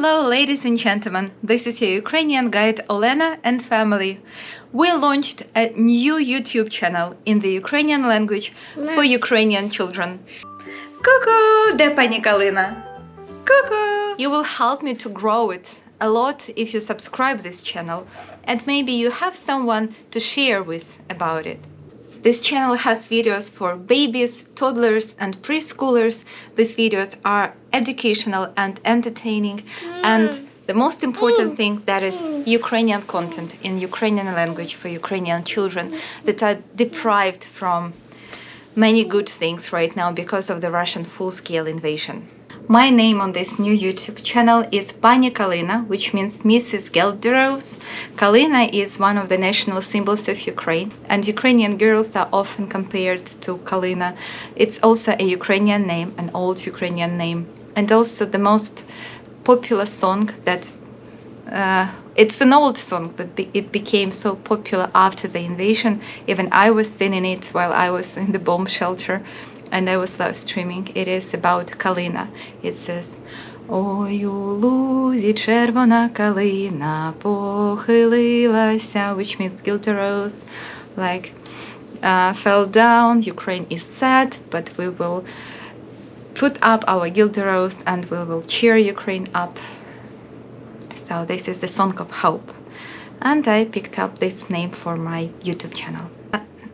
Hello, ladies and gentlemen. This is your Ukrainian guide Olena and family. We launched a new YouTube channel in the Ukrainian language for Ukrainian children. Cuckoo, де Pani Kalyna? Cuckoo! You will help me to grow it a lot if you subscribe this channel, and maybe you have someone to share with about it. This channel has videos for babies, toddlers and preschoolers. These videos are educational and entertaining, and the most important thing, that is Ukrainian content in Ukrainian language for Ukrainian children that are deprived from many good things right now because of the Russian full-scale invasion. My name on this new YouTube channel is Pani Kalyna, which means Mrs. Gelderose. Kalyna is one of the national symbols of Ukraine, and Ukrainian girls are often compared to Kalyna. It's also a Ukrainian name, an old Ukrainian name, and also the most popular song that it's an old song, but it became so popular after the invasion. Even I was singing it while I was in the bomb shelter and I was live streaming. It is about Kalyna. It says, "Ой, у лузі червона калина похилилася," which means guilty rose, like fell down. Ukraine is sad, but we will put up our guilty rose and we will cheer Ukraine up. So this is the song of hope, and I picked up this name for my YouTube channel.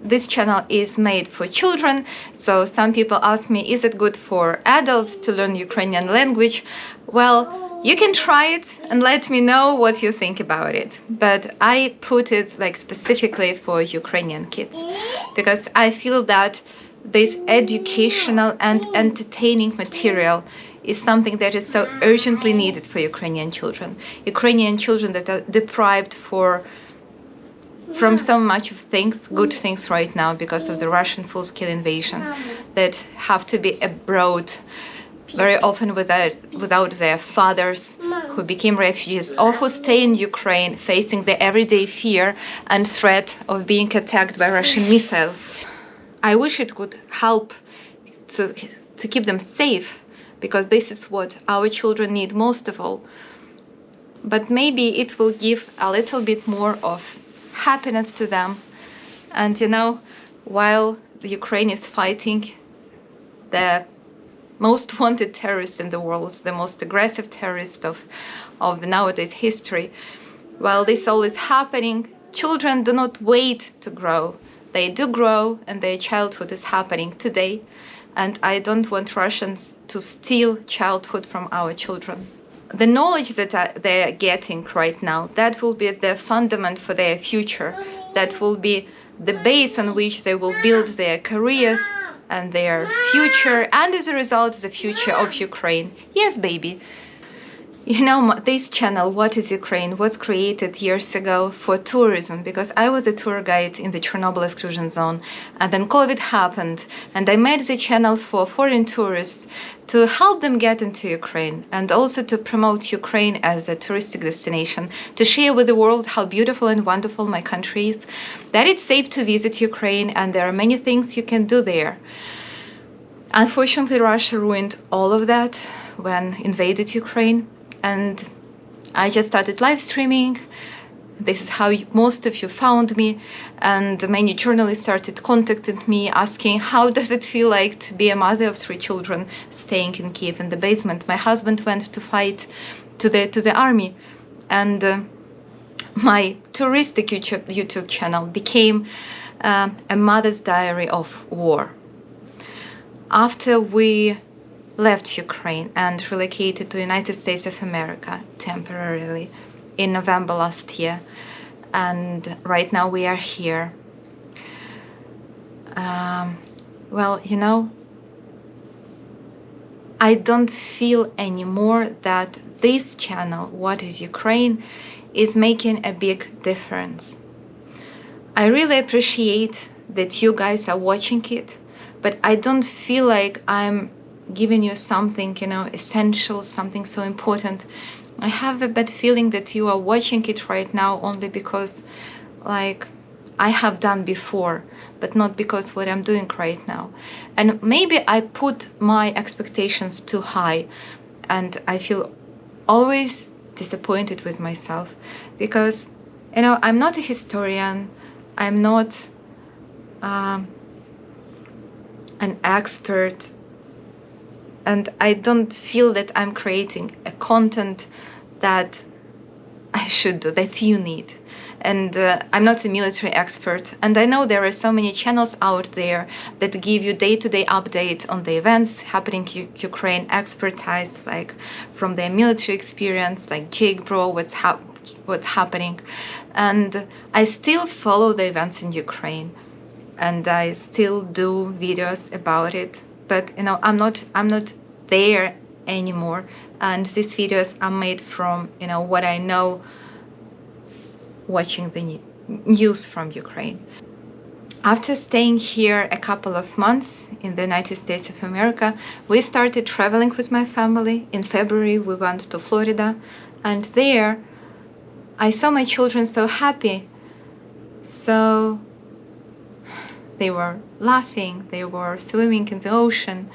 This channel is made for children, so some people ask me, is it good for adults to learn Ukrainian language? Well, you can try it and let me know what you think about it. But I put it like specifically for Ukrainian kids because I feel that this educational and entertaining material is something that is so urgently needed for Ukrainian children. Ukrainian children that are deprived from so much of things, good things right now because of the Russian full-scale invasion, that have to be abroad very often without their fathers, who became refugees or who stay in Ukraine facing the everyday fear and threat of being attacked by Russian missiles. I wish it could help to keep them safe, because this is what our children need most of all. But maybe it will give a little bit more of happiness to them. And you know, while the Ukraine is fighting the most wanted terrorist in the world, the most aggressive terrorist of the nowadays history, while this all is happening, children do not wait to grow. They do grow, and their childhood is happening today. And I don't want Russians to steal childhood from our children. The knowledge that they are getting right now, that will be the fundament for their future. That will be the base on which they will build their careers and their future, and as a result, the future of Ukraine. Yes, baby. You know, this channel, What is Ukraine, was created years ago for tourism, because I was a tour guide in the Chernobyl exclusion zone, and then COVID happened, and I made the channel for foreign tourists to help them get into Ukraine, and also to promote Ukraine as a touristic destination, to share with the world how beautiful and wonderful my country is, that it's safe to visit Ukraine, and there are many things you can do there. Unfortunately, Russia ruined all of that when invaded Ukraine. And I just started live streaming. This is how most of you found me, and many journalists started contacting me asking, how does it feel like to be a mother of 3 children staying in Kiev in the basement? My husband went to fight to the army, and my touristic YouTube channel became a mother's diary of war. After we left Ukraine and relocated to the United States of America temporarily in November last year, and right now we are here. Well, you know, I don't feel anymore that this channel, What is Ukraine, is making a big difference. I really appreciate that you guys are watching it, but I don't feel like I'm giving you something, you know, essential, something so important. I have a bad feeling that you are watching it right now only because, like, I have done before, but not because what I'm doing right now. And maybe I put my expectations too high, and I feel always disappointed with myself because, I'm not a historian. I'm not an expert, and I don't feel that I'm creating a content that I should do, that you need. And I'm not a military expert, and I know there are so many channels out there that give you day-to-day update on the events happening in Ukraine, expertise like from their military experience, like Jake Bro, what's happening. And I still follow the events in Ukraine, and I still do videos about it, but I'm not there anymore. And these videos are made from what I know, watching the news from Ukraine. After staying here a couple of months in the United States of America, we started traveling with my family. In February, we went to Florida, and there I saw my children so happy. So they were laughing, they were swimming in the ocean.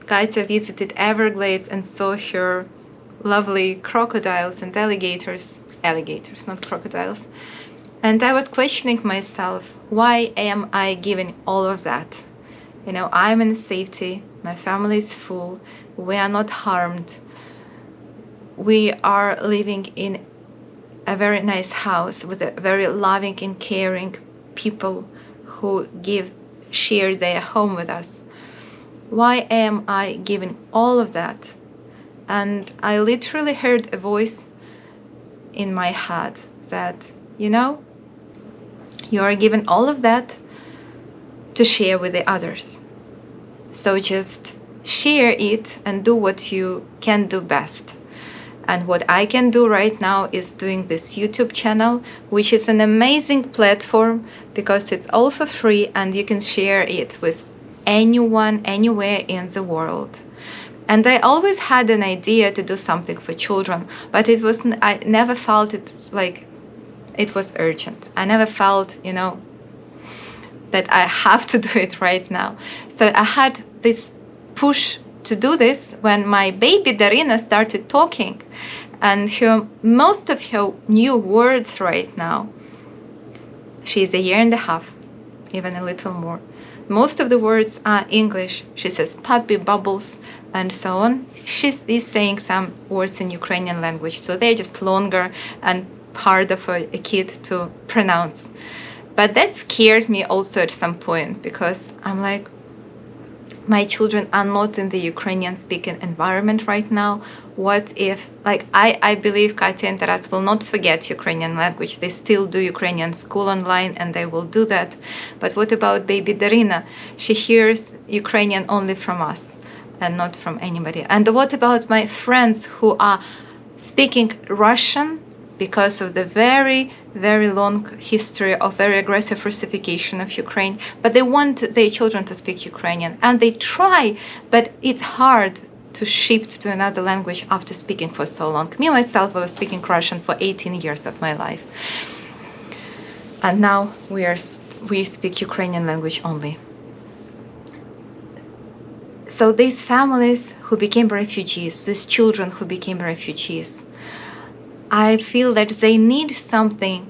Katya visited Everglades and saw her lovely crocodiles and alligators, not crocodiles. And I was questioning myself, why am I giving all of that? I'm in safety, my family is full, we are not harmed, we are living in a very nice house with a very loving and caring people who share their home with us. Why am I giving all of that? And I literally heard a voice in my head that, you are given all of that to share with the others. So just share it and do what you can do best. And what I can do right now is doing this YouTube channel, which is an amazing platform because it's all for free and you can share it with anyone, anywhere in the world. And I always had an idea to do something for children, but I never felt it like it was urgent. I never felt, that I have to do it right now. So I had this push to do this when my baby Darina started talking, and most of her new words right now, she's 1.5 years, even a little more. Most of the words are English. She says puppy, bubbles, and so on. She is saying some words in Ukrainian language, so they're just longer and harder for a kid to pronounce. But that scared me also at some point, because I'm like, my children are not in the Ukrainian speaking environment right now. What if, I believe Katya and Taras will not forget Ukrainian language. They still do Ukrainian school online and they will do that. But what about baby Darina? She hears Ukrainian only from us and not from anybody. And what about my friends who are speaking Russian because of the very, very long history of very aggressive Russification of Ukraine, but they want their children to speak Ukrainian, and they try, but it's hard to shift to another language after speaking for so long. Me, myself, I was speaking Russian for 18 years of my life. And now we speak Ukrainian language only. So these families who became refugees, these children who became refugees, I feel that they need something,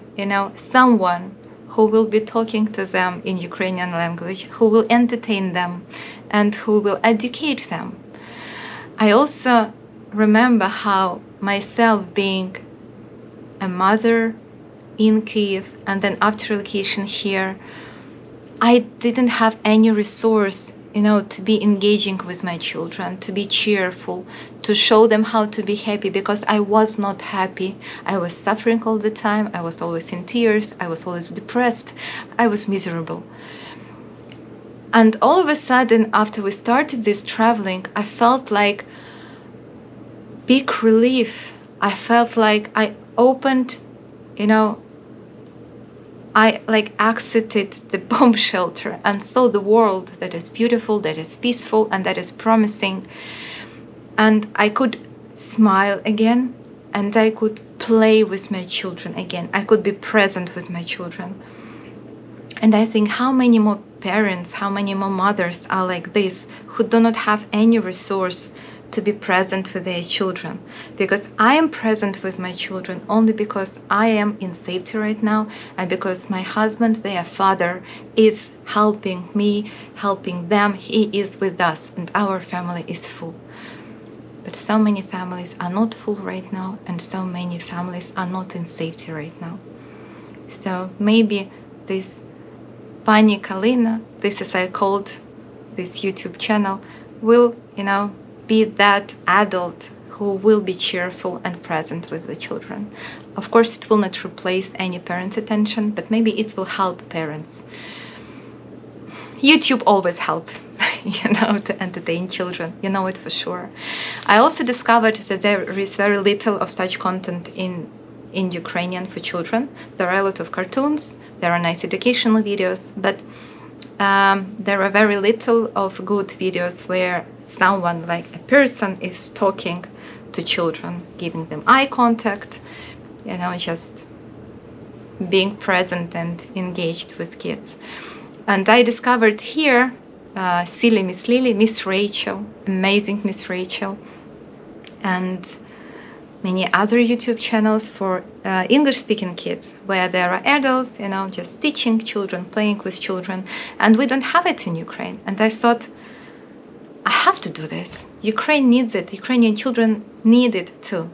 someone who will be talking to them in Ukrainian language, who will entertain them and who will educate them. I also remember how myself being a mother in Kyiv and then after relocation here, I didn't have any resource to be engaging with my children, to be cheerful, to show them how to be happy, because I was not happy. I was suffering all the time. I was always in tears. I was always depressed. I was miserable. And all of a sudden, after we started this traveling, I felt like big relief. I felt like I opened, I exited the bomb shelter and saw the world that is beautiful, that is peaceful, and that is promising. And I could smile again, and I could play with my children again. I could be present with my children. And I think how many more parents, how many more mothers are like this, who do not have any resource to be present with their children, because I am present with my children only because I am in safety right now, and because my husband, their father, is helping me, helping them. He is with us, and our family is full. But so many families are not full right now, and so many families are not in safety right now. So maybe this Pani Kalyna, this is I called this YouTube channel, will, be that adult who will be cheerful and present with the children. Of course, it will not replace any parents' attention, but maybe it will help parents. YouTube always helps, to entertain children. You know it for sure. I also discovered that there is very little of such content in Ukrainian for children. There are a lot of cartoons, there are nice educational videos, but there are very little of good videos where someone, like a person, is talking to children, giving them eye contact, just being present and engaged with kids. And I discovered here Silly Miss Lily, Miss Rachel, amazing Miss Rachel, and many other YouTube channels for English-speaking kids, where there are adults, just teaching children, playing with children, and we don't have it in Ukraine. And I thought, I have to do this. Ukraine needs it. Ukrainian children need it too.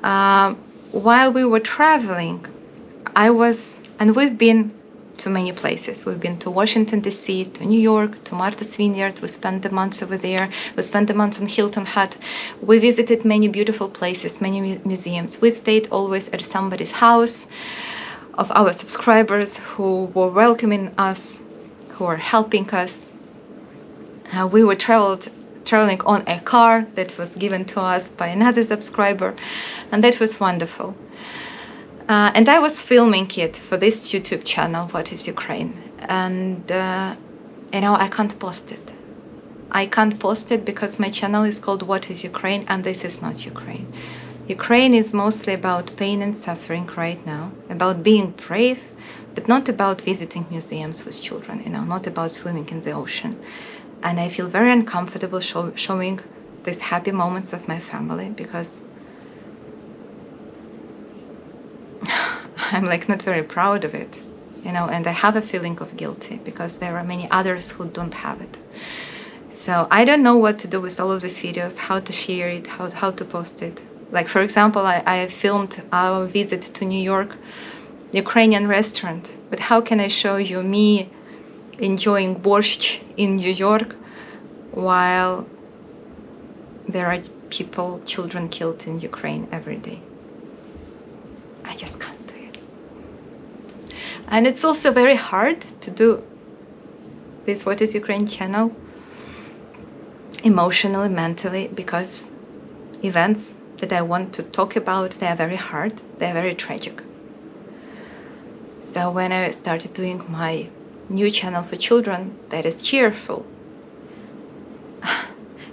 While we were traveling, we've been to many places. We've been to Washington, D.C., to New York, to Martha's Vineyard. We spent a month over there. We spent a month on Hilton Head. We visited many beautiful places, many museums. We stayed always at somebody's house of our subscribers who were welcoming us, who were helping us. We were traveling on a car that was given to us by another subscriber, and that was wonderful. And I was filming it for this YouTube channel, What is Ukraine? And, I can't post it. I can't post it because my channel is called What is Ukraine? And this is not Ukraine. Ukraine is mostly about pain and suffering right now, about being brave, but not about visiting museums with children, not about swimming in the ocean. And I feel very uncomfortable showing these happy moments of my family, because I'm not very proud of it, and I have a feeling of guilty because there are many others who don't have it. So I don't know what to do with all of these videos, how to share it, how to post it. Like, for example, I filmed our visit to New York, Ukrainian restaurant, but how can I show you me enjoying borscht in New York while there are children killed in Ukraine every day? I just can't do it. And it's also very hard to do this What is Ukraine channel emotionally, mentally, because events that I want to talk about, they are very hard, they are very tragic. So when I started doing my new channel for children that is cheerful,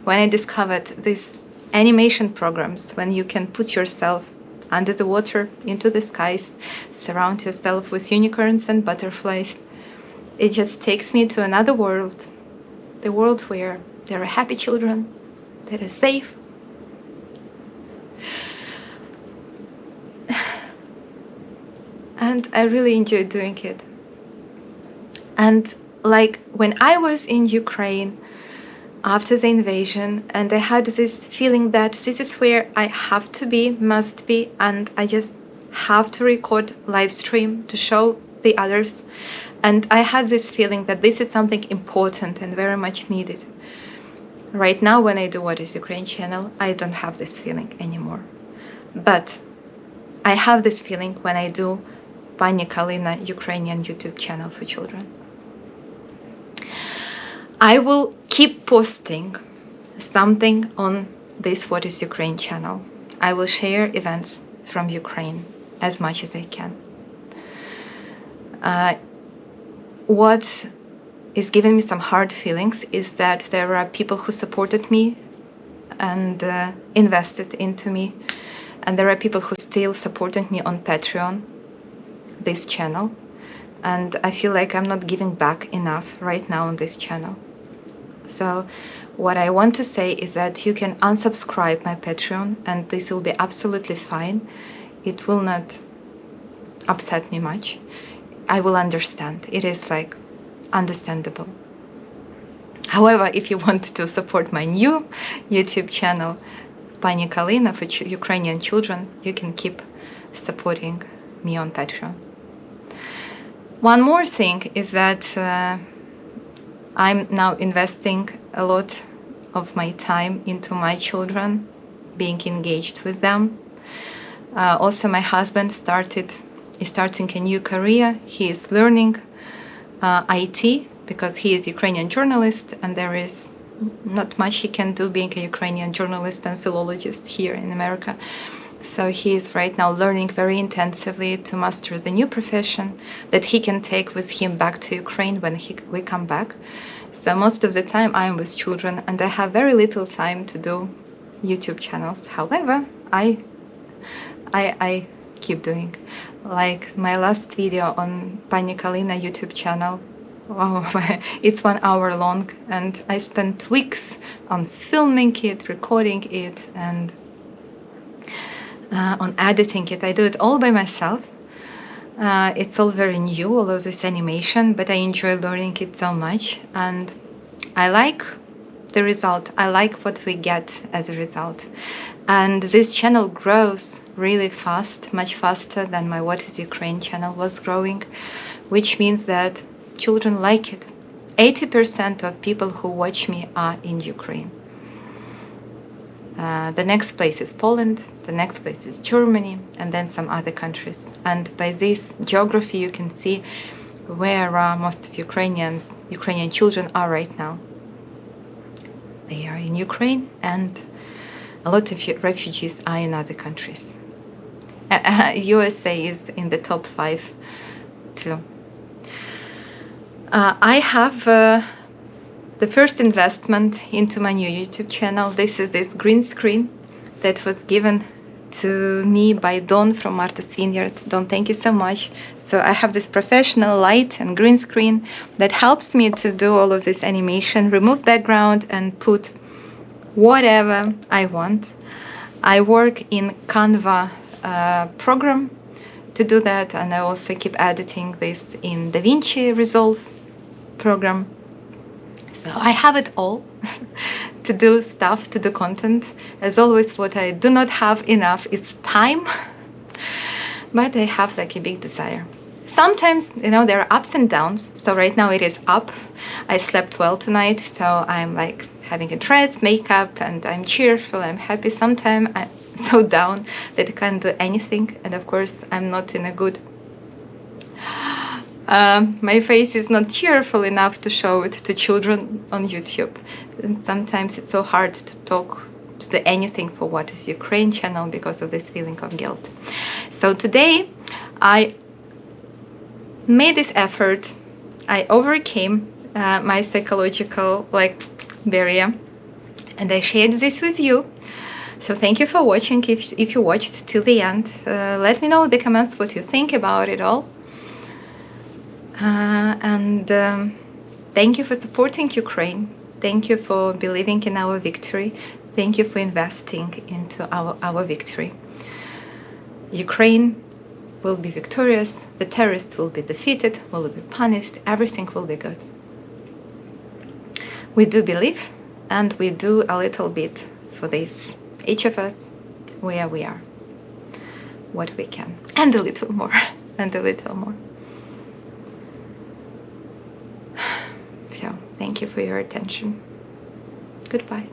when I discovered these animation programs, when you can put yourself under the water, into the skies, surround yourself with unicorns and butterflies, it just takes me to another world, the world where there are happy children, that are safe. And I really enjoy doing it. And when I was in Ukraine after the invasion, and I had this feeling that this is where I have to be, must be, and I just have to record live stream to show the others. And I had this feeling that this is something important and very much needed. Right now, when I do What is Ukraine channel, I don't have this feeling anymore. But I have this feeling when I do Pani Kalyna Ukrainian YouTube channel for children. I will keep posting something on this What is Ukraine channel. I will share events from Ukraine as much as I can. What is giving me some hard feelings is that there are people who supported me and invested into me, and there are people who still supporting me on Patreon, this channel, and I feel like I'm not giving back enough right now on this channel. So what I want to say is that you can unsubscribe my Patreon, and this will be absolutely fine. It will not upset me much. I will understand. It is like understandable. However, if you want to support my new YouTube channel, Pani Kalyna, for Ukrainian children, you can keep supporting me on Patreon. One more thing is that I'm now investing a lot of my time into my children, being engaged with them. Also, my husband is starting a new career. He is learning IT because he is a Ukrainian journalist, and there is not much he can do being a Ukrainian journalist and philologist here in America. So he is right now learning very intensively to master the new profession that he can take with him back to Ukraine when we come back. So most of the time I'm with children, and I have very little time to do YouTube channels. However, I keep doing. Like my last video on Pani Kalyna YouTube channel, wow, it's 1 hour long, and I spent weeks on filming it, recording it, and on editing it. I do it all by myself. It's all very new, all of this animation, but I enjoy learning it so much, and I like the result. I like what we get as a result. And this channel grows really fast, much faster than my What is Ukraine channel was growing, which means that children like it. 80% of people who watch me are in Ukraine. The next place is Poland, the next place is Germany, and then some other countries. And by this geography, you can see where most of Ukrainian children are right now. They are in Ukraine, and a lot of refugees are in other countries. USA is in the top 5 too. I have the first investment into my new YouTube channel. This is this green screen that was given to me by Dawn from Martha's Vineyard. Dawn, thank you so much. So I have this professional light and green screen that helps me to do all of this animation, remove background, and put whatever I want. I work in Canva program to do that, and I also keep editing this in DaVinci Resolve program. So I have it all to do stuff, to do content. As always, what I do not have enough is time, but I have like a big desire. Sometimes, there are ups and downs. So right now it is up. I slept well tonight, so I'm like having a dress, makeup, and I'm cheerful, I'm happy. Sometimes I'm so down that I can't do anything, and of course I'm not in a good my face is not cheerful enough to show it to children on YouTube. And sometimes it's so hard to talk, to do anything for What is Ukraine channel because of this feeling of guilt. So today I made this effort. I overcame my psychological barrier, and I shared this with you. So thank you for watching. If you watched till the end, let me know in the comments what you think about it all. Thank you for supporting Ukraine. Thank you for believing in our victory. Thank you for investing into our victory. Ukraine will be victorious. The terrorists will be defeated, will be punished. Everything will be good. We do believe, and we do a little bit for this. Each of us, where we are, what we can, and a little more, and a little more. So, thank you for your attention. Goodbye.